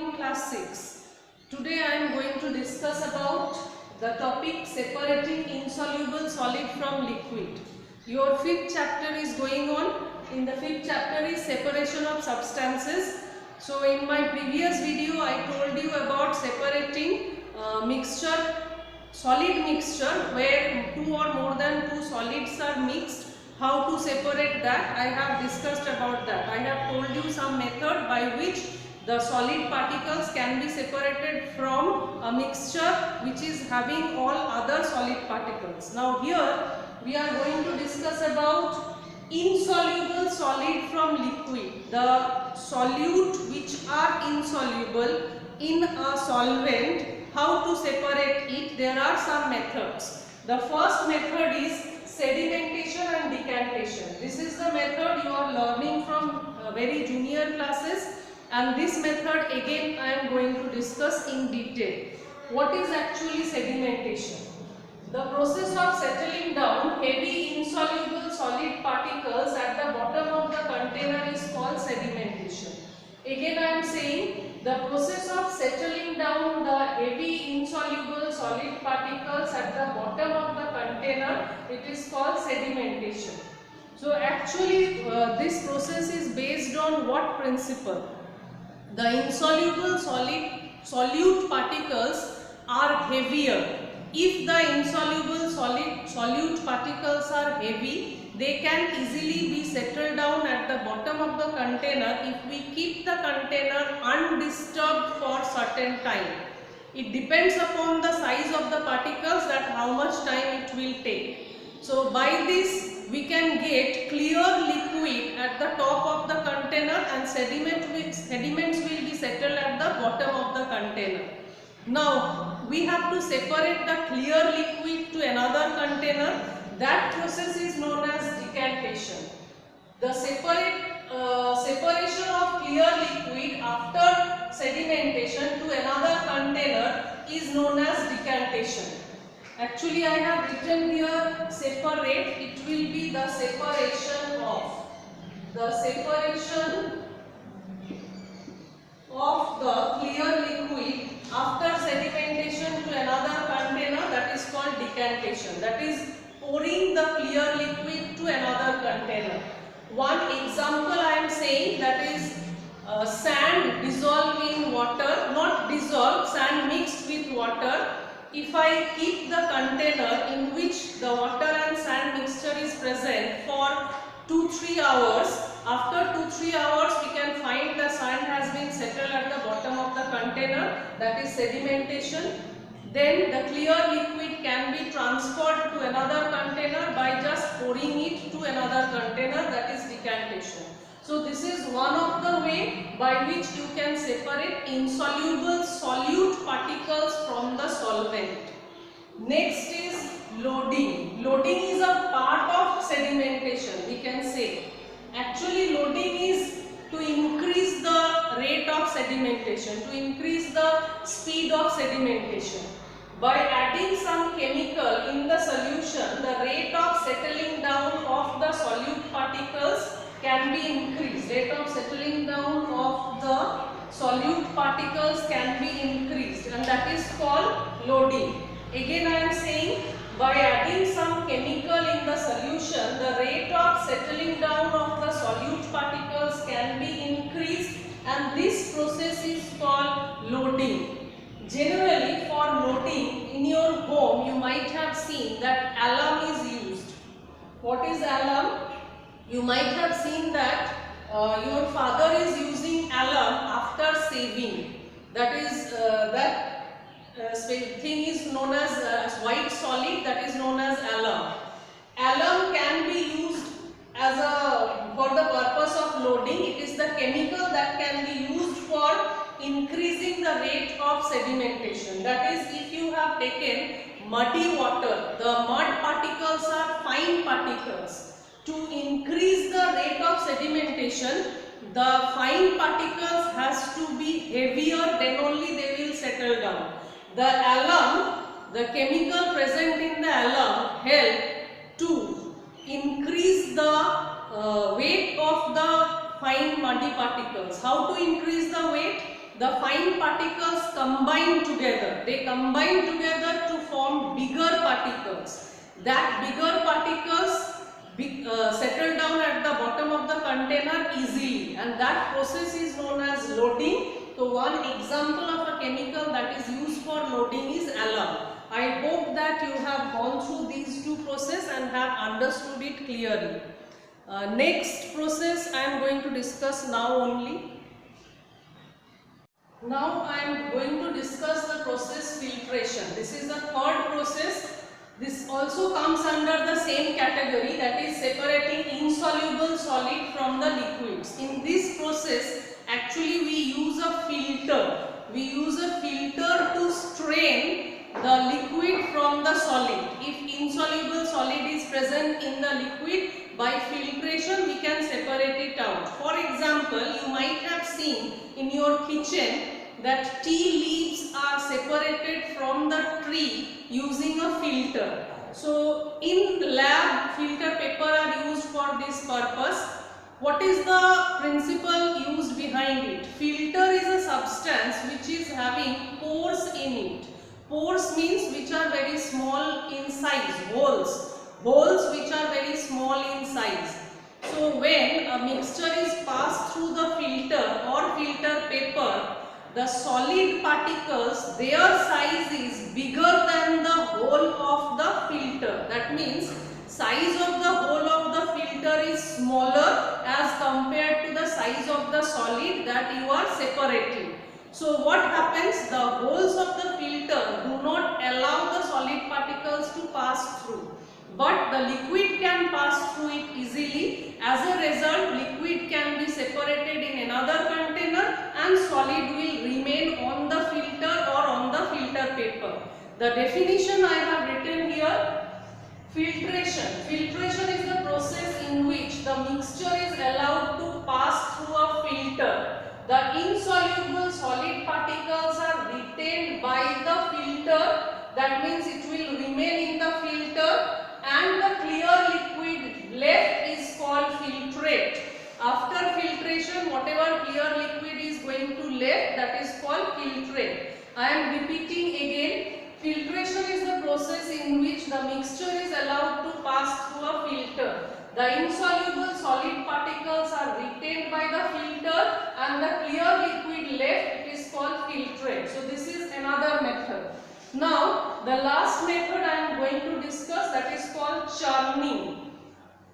Morning class 6. Today I am going to discuss about the topic separating insoluble solid from liquid. Your fifth chapter is going on. In the fifth chapter is separation of substances. So in my previous video I told you about separating mixture, solid mixture where two or more than two solids are mixed. How to separate that? I have discussed about that. I have told you some method by which the solid particles can be separated from a mixture which is having all other solid particles. Now here we are going to discuss about insoluble solid from liquid. The solute which are insoluble in a solvent, how to separate it? There are some methods. The first method is sedimentation and decantation. This is the method you are learning from very junior classes, and this method again I am going to discuss in detail. What is actually sedimentation? The process of settling down heavy insoluble solid particles at the bottom of the container is called sedimentation. Again I am saying the process of settling down the heavy insoluble solid particles at the bottom of the container, it is called sedimentation. So actually this process is based on what principle? The insoluble solute particles are heavier. If the insoluble solute particles are heavy, they can easily be settled down at the bottom of the container if we keep the container undisturbed for certain time. It depends upon the size of the particles that how much time it will take. So by this we can get clear liquid at the top of the container and sediments will be settled at the bottom of the container. Now we have to separate the clear liquid to another container. That process is known as decantation. The separation of clear liquid after sedimentation to another container is known as decantation. Actually I have written here separate. It will be the separation of the clear liquid after sedimentation to another container, that is called decantation. That is pouring the clear liquid to another container. One example I am saying, that is sand dissolved in water, not dissolved, sand mixed with water. If I keep the container in which the water and sand mixture is present for 2-3 hours, after 2-3 hours we can find the sand has been settled at the bottom of the container, that is sedimentation. Then the clear liquid can be transferred to another container by just pouring it to another container, that is decantation. So this is one of the way by which you can separate insoluble solute particles from the solvent. Next is loading. Loading is a part of sedimentation, we can say. Actually loading is to increase the rate of sedimentation, to increase the speed of sedimentation. By adding some chemical in the solution, the rate of settling down of the solute particles can be increased. Rate of settling down of the solute particles can be increased, and that is called loading. Again I am saying, by adding some chemical in the solution, the rate of settling down of the solute particles can be increased, and this process is called loading. Generally for loading in your home you might have seen that alum is used. What is alum? You might have seen that your father is using alum after shaving. That is thing is known as white solid, that is known as alum. Alum can be used as for the purpose of loading. It is the chemical that can be used for increasing the rate of sedimentation. That is, if you have taken muddy water, the mud particles are fine particles. To increase the rate of sedimentation, the fine particles has to be heavier, then only they will settle down. The alum, the chemical present in the alum help to increase the weight of the fine muddy particles. How to increase the weight? the fine particles combine together. They combine together to form bigger particles. That bigger particles settle down at the bottom of the container easily, and that process is known as loading. So one example of a chemical that is used for loading is alum. I hope that you have gone through these two processes and have understood it clearly. Next process I am going to discuss now only. Now I am going to discuss the process filtration. This is the third process. This also comes under the same category, that is separating insoluble solid from the liquids. In this process, actually we use a filter. We use a filter to strain the liquid from the solid. If insoluble solid is present in the liquid, by filtration we can separate it out. For example, you might have seen in your kitchen that tea leaves are separated from the tree using a filter. So in lab, filter paper are used for this purpose. What is the principle used behind it? Filter is a substance which is having pores in it. Pores means which are very small in size, holes which are very small in size. So when a mixture is passed through the filter or filter paper, the solid particles, their size is bigger than the hole of the filter. That means size of the hole of the filter is smaller as compared to the size of the solid that you are separating. So what happens? The holes of the filter do not allow the solid particles to pass through, but the liquid can pass through it easily. As a result, liquid can be separated in another container and solid will remain on the filter or on the filter paper. The definition I have written here: filtration. Filtration is the process in which the mixture is allowed to pass through a filter. The insoluble solid particles are retained by the filter. That means it will remain in the filter, and the clear liquid left is called filtrate. After filtration, whatever clear liquid is going to left, that is called filtrate. I am repeating again. Filtration is the process in which the mixture is allowed to pass through a filter. The insoluble solid particles are retained by the filter, and the clear liquid left, it is called filtrate. So this is another method. Now the last method I am going to discuss, that is called churning.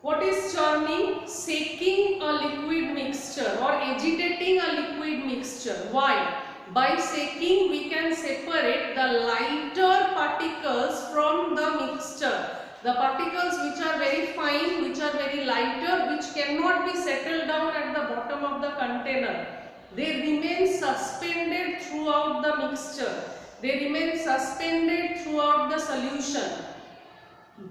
What is churning? Shaking a liquid mixture or agitating a liquid mixture. Why? By shaking we can separate the lighter particles from the mixture. The particles which are very fine, which are very lighter, which cannot be settled down at the bottom of the container. They remain suspended throughout the mixture. They remain suspended throughout the solution.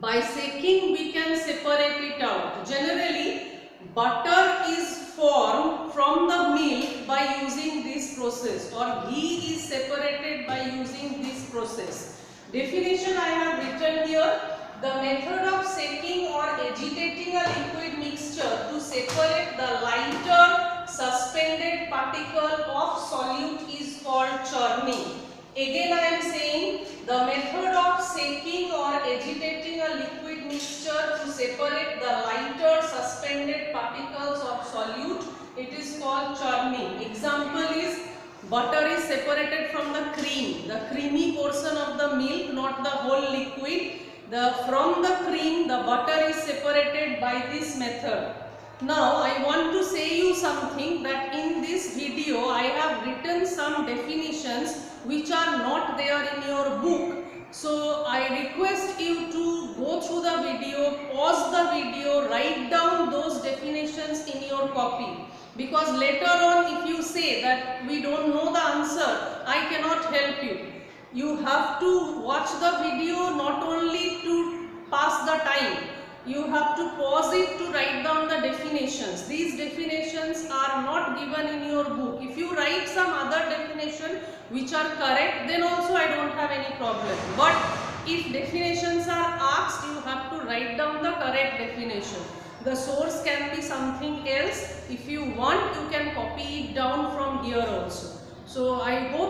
By shaking we can separate it out. Generally, butter is formed from the milk by using this process, or ghee is separated by using this process. Definition I have written here: the method of shaking or agitating a liquid mixture to separate the lighter suspended particle of solute is called churning. Again I am saying, the method of shaking or agitating a liquid mixture to separate the lighter suspended particles of solute, it is called churning. Example is, butter is separated from the cream, the creamy portion of the milk, not the whole liquid. From the cream, the butter is separated by this method. Now I want to say you something, that in this video I have written some definitions which are not there in your book. So I request you to go through the video, pause the video, write down those definitions in your copy. Because later on if you say that we don't know the answer, I cannot help you. You have to watch the video not only to pass the time, you have to pause it to write down the definitions. These definitions are not given in your book. If you write some other definition which are correct, then also I don't have any problem. But if definitions are asked, you have to write down the correct definition. The source can be something else. If you want, you can copy it down from here also. So I hope